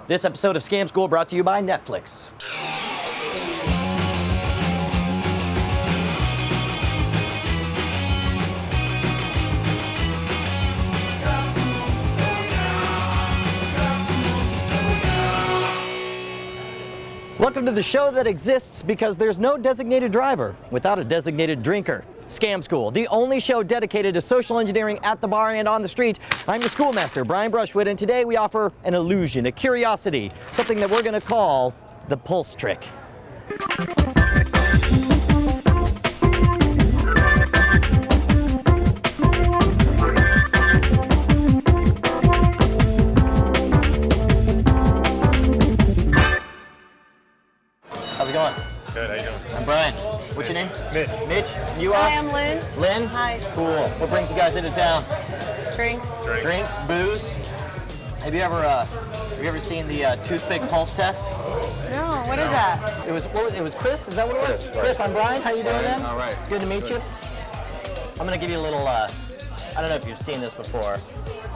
This episode of Scam School brought to you by Netflix. Welcome to the show that exists because there's no designated driver without a designated drinker. Scam School, the only show dedicated to social engineering at the bar and on the street. I'm the schoolmaster, Brian Brushwood, and today we offer an illusion, a curiosity, something that we're going to call the pulse trick. How's it going? Good, how you doing? I'm Brian. What's your name? Mitch. Mitch? You are? Hi, I'm Lynn. Lynn? Hi. Cool. What brings you guys into town? Drinks. Drinks, booze. Have you ever seen the Toothpick pulse test? No, what is that? It was Chris. Is that what it was? Chris, right. Chris, I'm Brian. How you doing, man? All right. It's good to meet you. I'm gonna give you a little. I don't know if you've seen this before.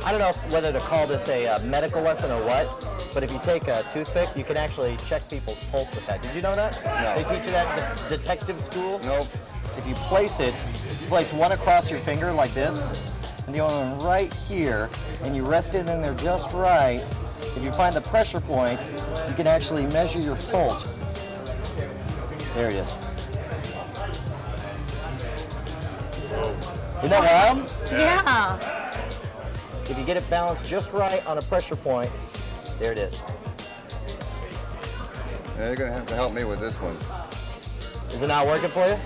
I don't know whether to call this a medical lesson or what. But if you take a toothpick, you can actually check people's pulse with that. Did you know that? No. They teach you that in detective school? Nope. So if you place one across your finger like this, and the other one right here, and you rest it in there just right, if you find the pressure point, you can actually measure your pulse. There it is. Isn't that wild? Yeah. If you get it balanced just right on a pressure point, there it is. Yeah, you're gonna have to help me with this one. Is it not working for you?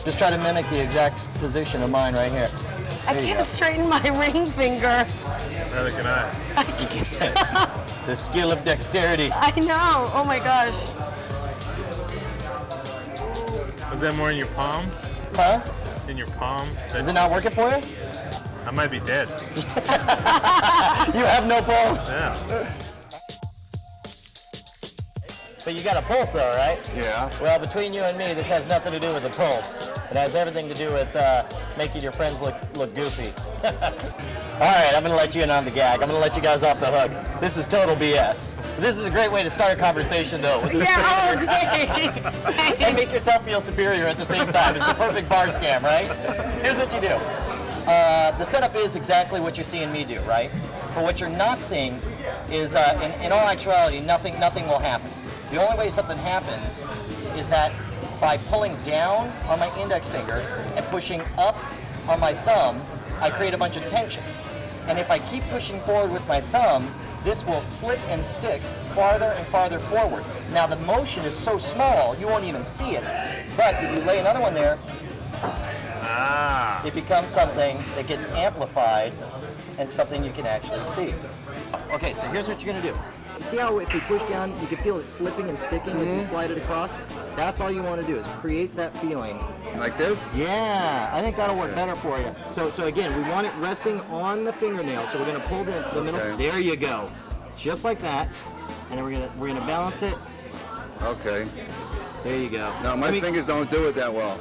Just try to mimic the exact position of mine right here. I can't straighten my ring finger. Neither can I. It's a skill of dexterity. I know. Oh my gosh. Was that more in your palm? Huh? In your palm? Is it not working for you? I might be dead. You have no pulse. Yeah. But you got a pulse though, right? Yeah. Well, between you and me, this has nothing to do with the pulse. It has everything to do with making your friends look goofy. All right, I'm gonna let you in on the gag. I'm gonna let you guys off the hook. This is total BS. This is a great way to start a conversation though. With this and make yourself feel superior at the same time. It's the perfect bar scam, right? Here's what you do. The setup is exactly what you're seeing me do, right? But what you're not seeing is, in all actuality, nothing will happen. The only way something happens is that by pulling down on my index finger and pushing up on my thumb, I create a bunch of tension. And if I keep pushing forward with my thumb, this will slip and stick farther and farther forward. Now the motion is so small, you won't even see it. But if you lay another one there, it becomes something that gets amplified and something you can actually see. Okay, so here's what you're gonna do. See how if you push down, you can feel it slipping and sticking as you slide it across? That's all you want to do is create that feeling. Like this? Yeah, I think that'll work better for you. So again, we want it resting on the fingernail. So we're gonna pull the middle. Okay. There you go, just like that. And then we're gonna balance it. Okay. There you go. No, my fingers don't do it that well.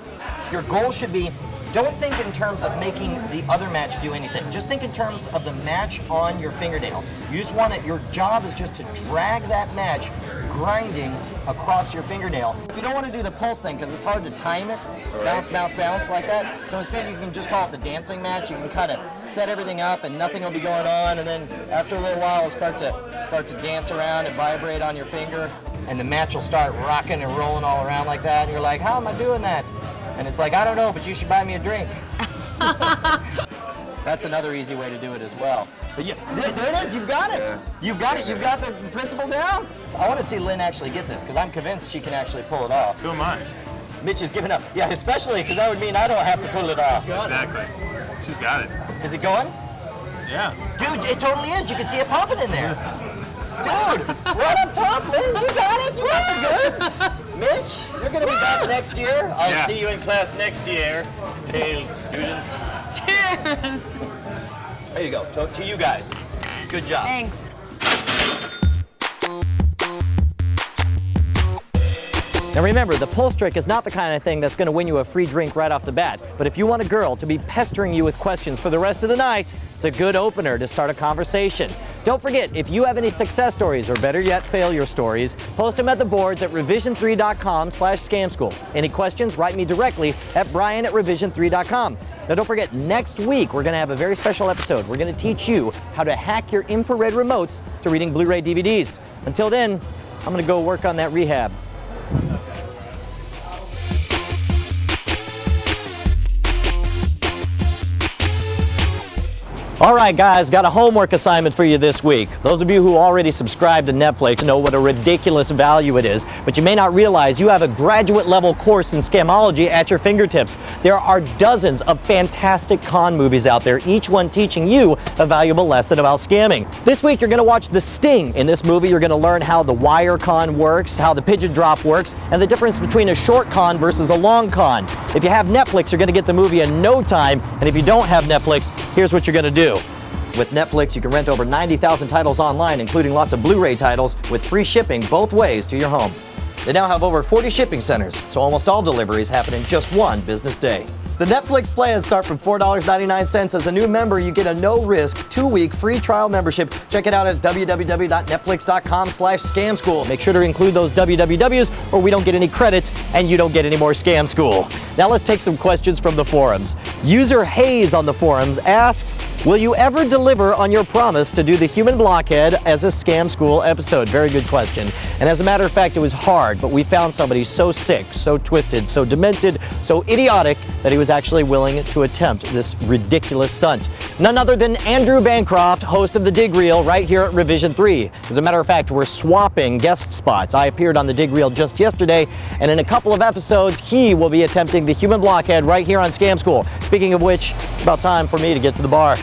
Your goal should be, don't think in terms of making the other match do anything. Just think in terms of the match on your fingernail. You just want it, your job is just to drag that match grinding across your fingernail. You don't want to do the pulse thing because it's hard to time it, bounce, bounce, bounce like that. So instead you can just call it the dancing match. You can kind of set everything up and nothing will be going on, and then after a little while it'll start to dance around and vibrate on your finger, and the match will start rocking and rolling all around like that, and you're like, how am I doing that? And it's like, I don't know, but you should buy me a drink. That's another easy way to do it as well. But yeah, there it is, you've got it. Yeah. You've got it, you've got the principle down. So I want to see Lynn actually get this, because I'm convinced she can actually pull it off. So am I. Mitch is giving up. Yeah, especially because that would mean I don't have to pull it off. Exactly. She's got it. Is it going? Yeah. Dude, it totally is. You can see it popping in there. Dude, right up top, Lynn. You got it. You got the goods. Mitch, you're going to be back next year. I'll see you in class next year. Failed student. Cheers. There you go. To you guys. Good job. Thanks. Now remember, the pulse trick is not the kind of thing that's going to win you a free drink right off the bat. But if you want a girl to be pestering you with questions for the rest of the night, it's a good opener to start a conversation. Don't forget, if you have any success stories, or better yet, failure stories, post them at the boards at revision3.com/scamschool. Any questions, write me directly at brian@revision3.com. Now don't forget, next week we're going to have a very special episode. We're going to teach you how to hack your infrared remotes to reading Blu-ray DVDs. Until then, I'm going to go work on that rehab. All right, guys, got a homework assignment for you this week. Those of you who already subscribe to Netflix know what a ridiculous value it is, but you may not realize you have a graduate level course in scamology at your fingertips. There are dozens of fantastic con movies out there, each one teaching you a valuable lesson about scamming. This week, you're gonna watch The Sting. In this movie, you're gonna learn how the wire con works, how the pigeon drop works, and the difference between a short con versus a long con. If you have Netflix, you're gonna get the movie in no time, and if you don't have Netflix, here's what you're gonna do. With Netflix, you can rent over 90,000 titles online, including lots of Blu-ray titles, with free shipping both ways to your home. They now have over 40 shipping centers, so almost all deliveries happen in just one business day. The Netflix plans start from $4.99. As a new member, you get a no-risk 2-week free trial membership. Check it out at www.netflix.com/scamschool. Make sure to include those wwws or we don't get any credit and you don't get any more Scam School. Now let's take some questions from the forums. User Hayes on the forums asks, will you ever deliver on your promise to do the human blockhead as a Scam School episode? Very good question. And as a matter of fact, it was hard, but we found somebody so sick, so twisted, so demented, so idiotic that he was actually willing to attempt this ridiculous stunt. None other than Andrew Bancroft, host of The Dig Reel, right here at Revision 3. As a matter of fact, we're swapping guest spots. I appeared on The Dig Reel just yesterday, and in a couple of episodes, he will be attempting the human blockhead right here on Scam School. Speaking of which, it's about time for me to get to the bar.